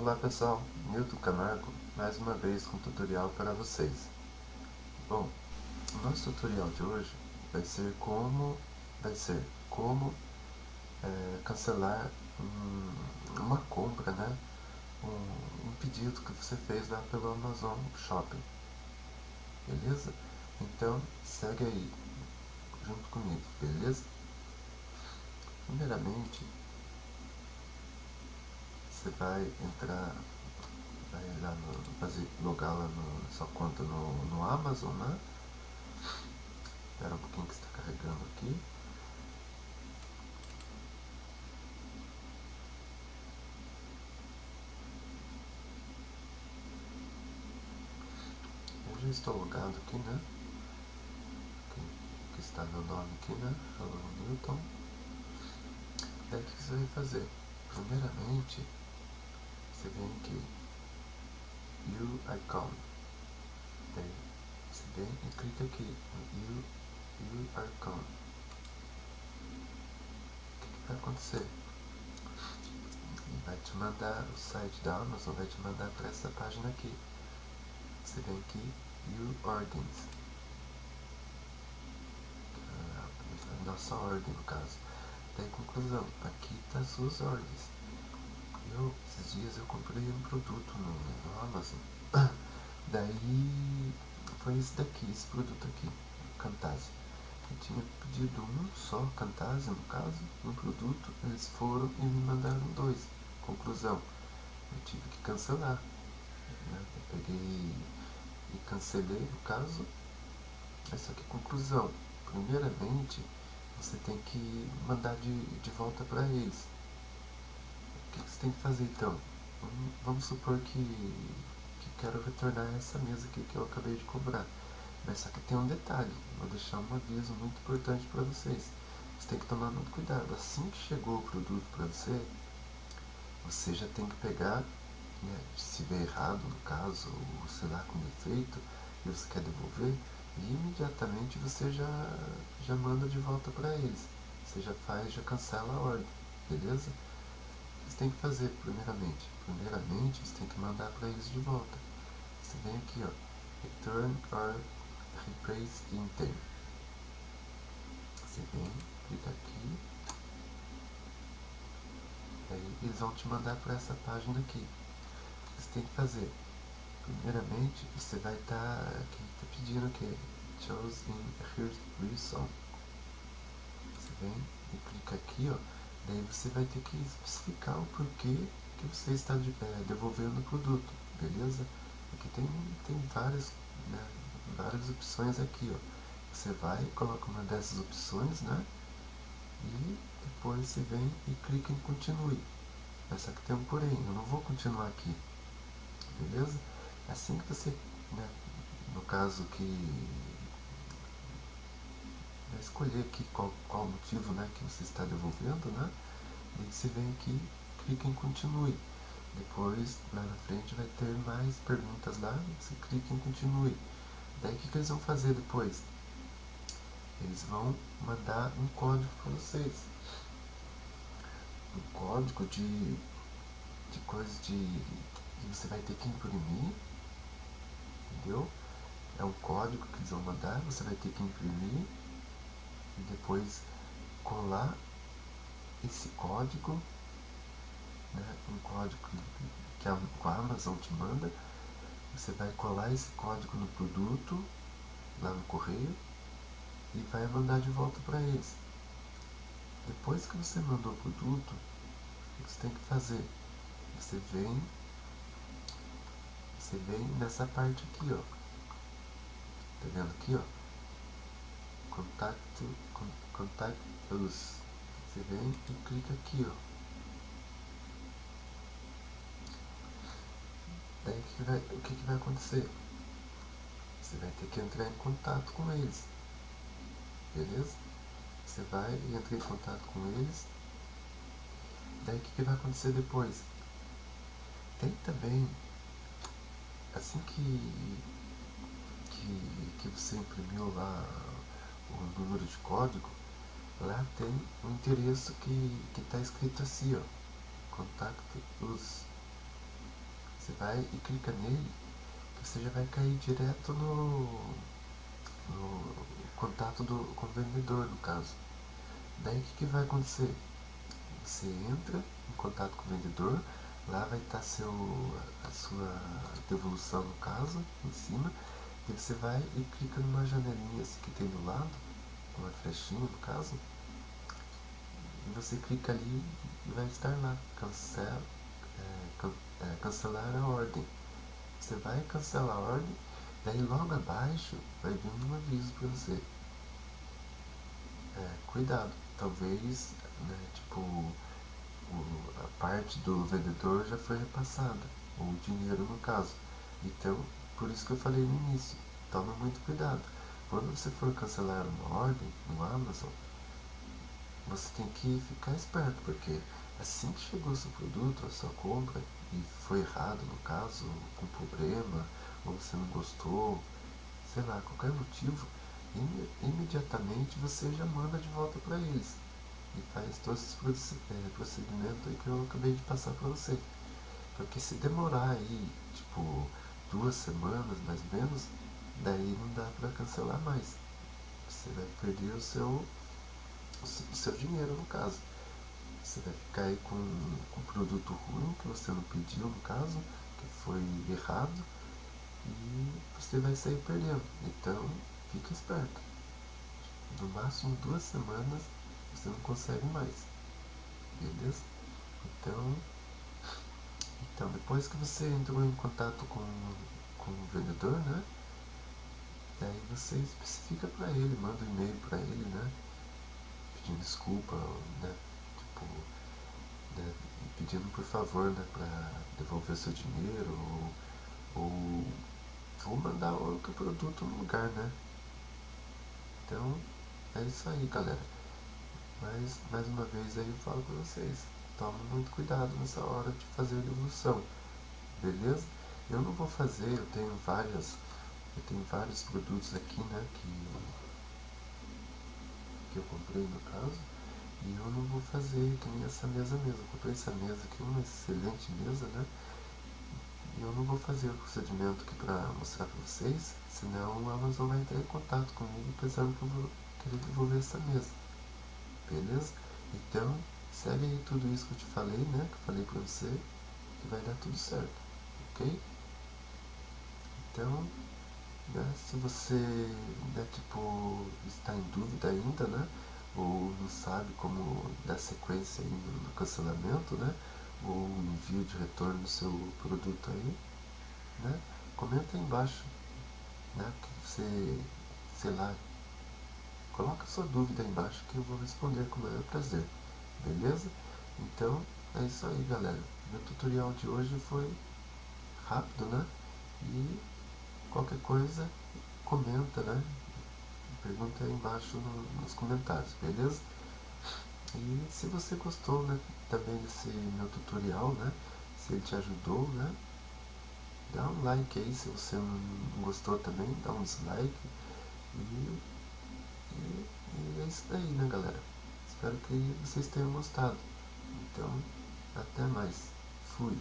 Olá pessoal, Nilton Camargo, mais uma vez com um tutorial para vocês. Bom, o nosso tutorial de hoje vai ser como cancelar uma compra, né? Um pedido que você fez lá pelo Amazon Shopping, beleza? Então segue aí junto comigo, beleza? Primeiramente, você vai entrar, logar lá na sua conta no Amazon, né? Espera um pouquinho que está carregando aqui. Eu já estou logado aqui, né? Aqui está meu nome aqui, né? Hello Newton. Daí o que você vai fazer? Primeiramente, você vem aqui, You Icon. Daí você vem e clica aqui no You Icon. O que vai acontecer? Vai te mandar, o site da Amazon vai te mandar para essa página aqui. Você vem aqui, You Orders. A nossa ordem, no caso. Daí, conclusão, aqui está as suas ordens. Esses dias eu comprei um produto no Amazon. Daí foi esse daqui, esse produto aqui, Camtasia. Eu tinha pedido um só Camtasia, no caso, um produto, eles foram e me mandaram dois. Conclusão, eu tive que cancelar, né? Eu peguei e cancelei, no caso. Essa aqui, conclusão, primeiramente você tem que mandar de volta para eles. O que você tem que fazer então? Vamos supor que quero retornar essa mesa aqui que eu acabei de comprar. Mas só que tem um detalhe, vou deixar um aviso muito importante para vocês. Você tem que tomar muito cuidado. Assim que chegou o produto para você, você já tem que pegar, né, se vê errado no caso, ou sei lá, com defeito, e você quer devolver, e imediatamente você já manda de volta para eles. Você já cancela a ordem, beleza? O que você tem que fazer primeiramente? Primeiramente você tem que mandar para eles de volta. Você vem aqui, ó, Return or Replace Item. Você vem, clica aqui, aí eles vão te mandar para essa página aqui. O que você tem que fazer? Primeiramente, você vai estar aqui, tá pedindo que Choose in Here's Reason. Você vem e clica aqui, ó, daí você vai ter que especificar o porquê que você está devolvendo o produto, beleza? Aqui tem várias, né, várias opções aqui, ó. Você vai e coloca uma dessas opções, né? E depois você vem e clica em continue. Mas só que tem um porém, eu não vou continuar aqui, beleza? Assim que você, né, no caso que escolher aqui qual o motivo, né, que você está devolvendo, né? Daí você vem aqui, clica em continue. Depois, lá na frente, vai ter mais perguntas lá, você clica em continue. Daí o que eles vão fazer depois? Eles vão mandar um código para vocês. Um código de coisa que você vai ter que imprimir, entendeu? É um código que eles vão mandar, você vai ter que imprimir e depois colar esse código, né? Um código que a Amazon te manda. Você vai colar esse código no produto, lá no correio, e vai mandar de volta para eles. Depois que você mandou o produto, o que você tem que fazer? Você vem nessa parte aqui, ó. Tá vendo aqui, ó? Contact Us. Você vem e clica aqui, ó. Daí o que vai acontecer? Você vai ter que entrar em contato com eles, beleza? Você vai e entra em contato com eles. Daí o que vai acontecer depois? Tem também, assim que você imprimiu lá o número de código, lá tem um endereço que está escrito assim, ó, Contact Us. Você vai e clica nele, que você já vai cair direto no contato com o vendedor, no caso. Daí o que vai acontecer? Você entra em contato com o vendedor, lá vai estar a sua devolução, no caso, em cima, e você vai e clica numa janelinha assim que tem do lado, uma flechinha no caso, e você clica ali e vai estar lá, cancelar a ordem. Você vai cancelar a ordem, daí logo abaixo vai vir um aviso para você. Cuidado, talvez, né, tipo, a parte do vendedor já foi repassada, ou o dinheiro no caso. Então, por isso que eu falei no início, tome muito cuidado. Quando você for cancelar uma ordem no Amazon, você tem que ficar esperto, porque assim que chegou o seu produto, a sua compra, e foi errado no caso, com problema, ou você não gostou, sei lá, qualquer motivo, imediatamente você já manda de volta para eles e faz todo esse procedimento aí que eu acabei de passar para você. Porque se demorar aí, tipo, 2 semanas mais ou menos, daí não dá para cancelar mais. Você vai perder o seu dinheiro no caso. Você vai ficar aí com um produto ruim que você não pediu no caso, que foi errado, e você vai sair perdendo. Então, fica esperto. No máximo 2 semanas você não consegue mais. Beleza? Então depois que você entrou em contato com o vendedor, né? Daí você especifica para ele, manda um e-mail para ele, né? Pedindo desculpa, né? Tipo, né? Pedindo por favor, né? Para devolver seu dinheiro ou, ou mandar outro produto no lugar, né? Então é isso aí, galera. Mas mais uma vez aí eu falo para vocês, tome muito cuidado nessa hora de fazer a devolução, beleza? Eu não vou fazer, eu tenho vários produtos aqui, né, que eu comprei no caso, e eu não vou fazer que nem essa mesa mesmo. Eu comprei essa mesa aqui, uma excelente mesa, né? E eu não vou fazer o procedimento aqui para mostrar para vocês, senão a Amazon vai entrar em contato comigo pensando que eu vou querer devolver essa mesa, beleza? Então, segue aí tudo isso que eu te falei, né? Que eu falei pra você, que vai dar tudo certo, ok? Então, né, se você, né, tipo, está em dúvida ainda, né? Ou não sabe como dar sequência aí no cancelamento, né? Ou envio de retorno do seu produto aí, né? Comenta aí embaixo, né? Que você, sei lá, coloca sua dúvida aí embaixo que eu vou responder com o maior prazer. Beleza? Então é isso aí, galera. Meu tutorial de hoje foi rápido, né? E qualquer coisa, comenta, né? Pergunta aí embaixo nos comentários, beleza? E se você gostou, né, também desse meu tutorial, né? Se ele te ajudou, né? Dá um like aí, se você não gostou também, dá um dislike. E, e é isso daí, né, galera? Espero que vocês tenham gostado. Então, até mais. Fui.